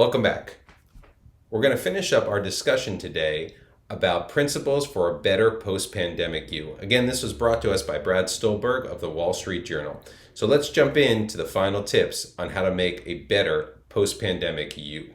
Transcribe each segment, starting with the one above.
Welcome back. We're going to finish up our discussion today about principles for a better post-pandemic you. Again, this was brought to us by Brad Stulberg of the Wall Street Journal. So let's jump into the final tips on how to make a better post-pandemic you.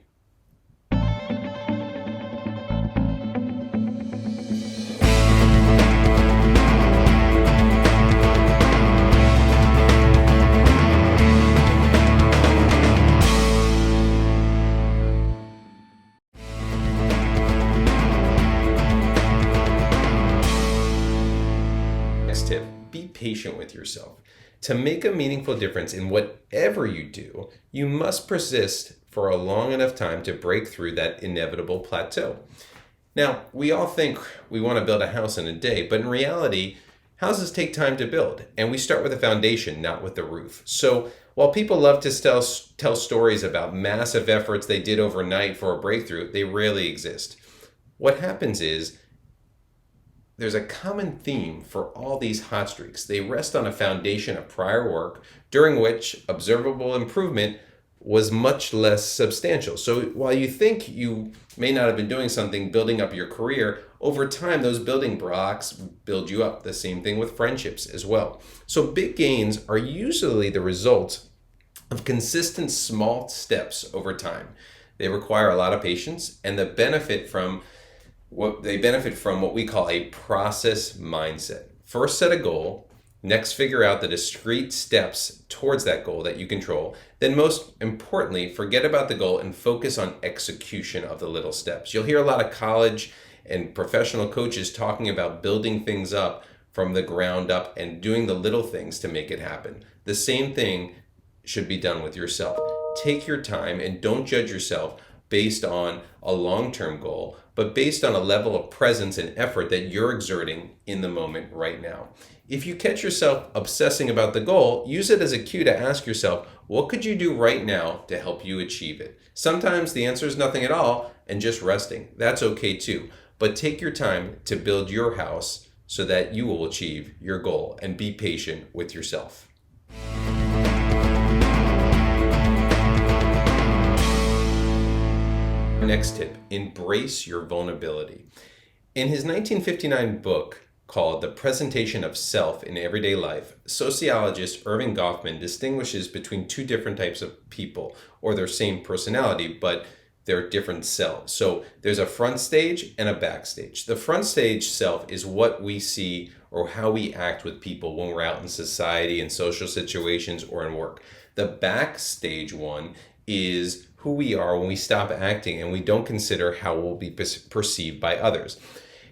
Tip, be patient with yourself. To make a meaningful difference in whatever you do, you must persist for a long enough time to break through that inevitable plateau. Now, we all think we want to build a house in a day, but in reality, houses take time to build, and we start with a foundation, not with the roof. So while people love to tell stories about massive efforts they did overnight for a breakthrough, they rarely exist. What happens is, there's a common theme for all these hot streaks. They rest on a foundation of prior work during which observable improvement was much less substantial. So while you think you may not have been doing something building up your career, over time those building blocks build you up. The same thing with friendships as well. So big gains are usually the result of consistent small steps over time. They require a lot of patience, and they benefit from what we call a process mindset. First, set a goal. Next, figure out the discrete steps towards that goal that you control. Then, most importantly, forget about the goal and focus on execution of the little steps. You'll hear a lot of college and professional coaches talking about building things up from the ground up and doing the little things to make it happen. The same thing should be done with yourself. Take your time and don't judge yourself based on a long-term goal, but based on a level of presence and effort that you're exerting in the moment right now. If you catch yourself obsessing about the goal, use it as a cue to ask yourself, what could you do right now to help you achieve it? Sometimes the answer is nothing at all and just resting. That's okay too. But take your time to build your house so that you will achieve your goal, and be patient with yourself. Next tip, embrace your vulnerability. In his 1959 book called The Presentation of Self in Everyday Life, sociologist Erving Goffman distinguishes between two different types of people, or their same personality, but they're different selves. So there's a front stage and a backstage. The front stage self is what we see or how we act with people when we're out in society, in social situations, or in work. The backstage one is who we are when we stop acting and we don't consider how we'll be perceived by others.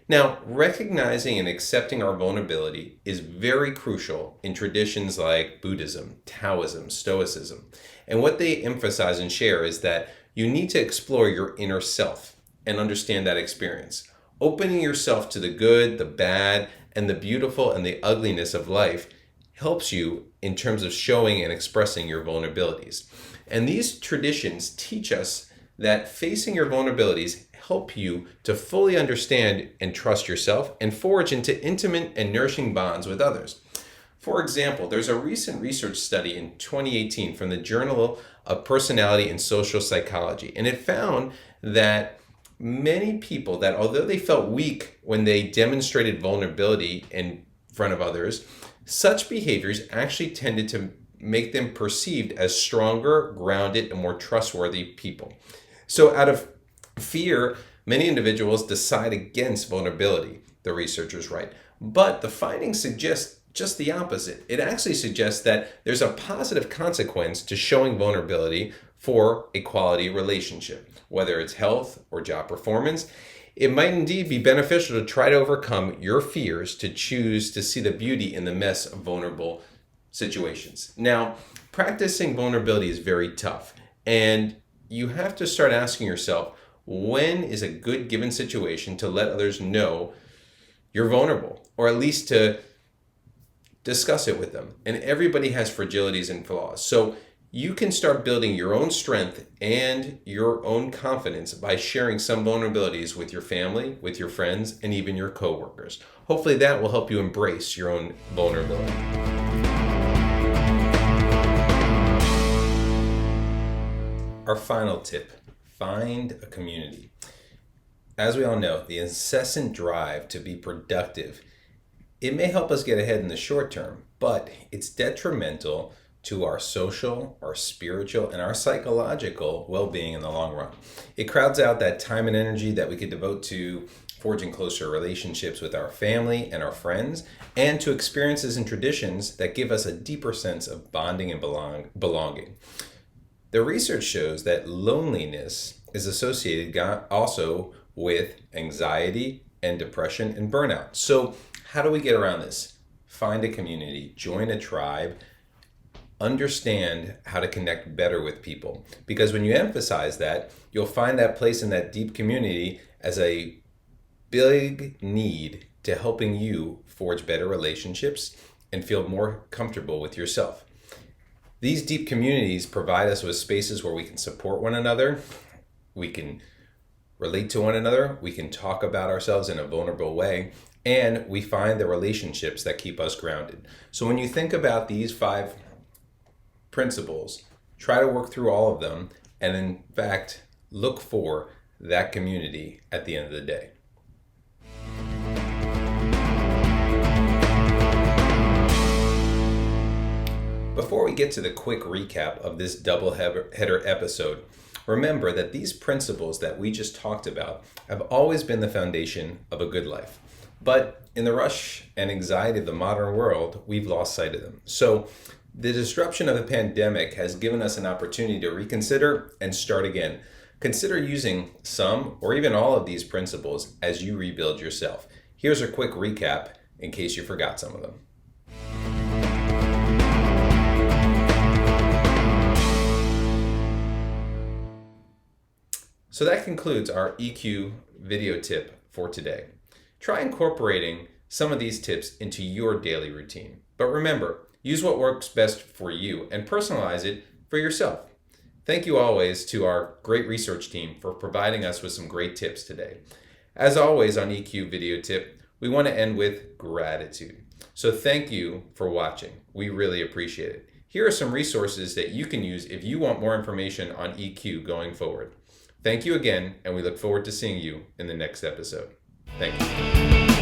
Now, recognizing and accepting our vulnerability is very crucial in traditions like Buddhism, Taoism, Stoicism. And what they emphasize and share is that you need to explore your inner self and understand that experience. Opening yourself to the good, the bad, and the beautiful and the ugliness of life helps you in terms of showing and expressing your vulnerabilities. And these traditions teach us that facing your vulnerabilities help you to fully understand and trust yourself and forge into intimate and nourishing bonds with others. For example, there's a recent research study in 2018 from the Journal of Personality and Social Psychology, and it found that many people, that although they felt weak when they demonstrated vulnerability in front of others, such behaviors actually tended to make them perceived as stronger, grounded, and more trustworthy people. So out of fear, many individuals decide against vulnerability, the researchers write. But the findings suggest just the opposite. It actually suggests that there's a positive consequence to showing vulnerability for a quality relationship, whether it's health or job performance. It might indeed be beneficial to try to overcome your fears, to choose to see the beauty in the mess of vulnerable situations. Now, practicing vulnerability is very tough, and you have to start asking yourself, when is a good given situation to let others know you're vulnerable, or at least to discuss it with them. And everybody has fragilities and flaws. So you can start building your own strength and your own confidence by sharing some vulnerabilities with your family, with your friends, and even your coworkers. Hopefully that will help you embrace your own vulnerability. Our final tip, find a community. As we all know, the incessant drive to be productive, it may help us get ahead in the short term, but it's detrimental to our social, our spiritual, and our psychological well-being in the long run. It crowds out that time and energy that we could devote to forging closer relationships with our family and our friends, and to experiences and traditions that give us a deeper sense of bonding and belonging. The research shows that loneliness is associated also with anxiety and depression and burnout. So how do we get around this? Find a community, join a tribe, understand how to connect better with people. Because when you emphasize that, you'll find that place in that deep community as a big need to helping you forge better relationships and feel more comfortable with yourself. These deep communities provide us with spaces where we can support one another, we can relate to one another, we can talk about ourselves in a vulnerable way, and we find the relationships that keep us grounded. So when you think about these 5 principles, try to work through all of them, and in fact, look for that community at the end of the day. Before we get to the quick recap of this double header episode, remember that these principles that we just talked about have always been the foundation of a good life. But in the rush and anxiety of the modern world, we've lost sight of them. So the disruption of the pandemic has given us an opportunity to reconsider and start again. Consider using some or even all of these principles as you rebuild yourself. Here's a quick recap in case you forgot some of them. So that concludes our EQ video tip for today. Try incorporating some of these tips into your daily routine. But remember, use what works best for you and personalize it for yourself. Thank you always to our great research team for providing us with some great tips today. As always on EQ video tip, we want to end with gratitude. So thank you for watching. We really appreciate it. Here are some resources that you can use if you want more information on EQ going forward. Thank you again, and we look forward to seeing you in the next episode. Thank you.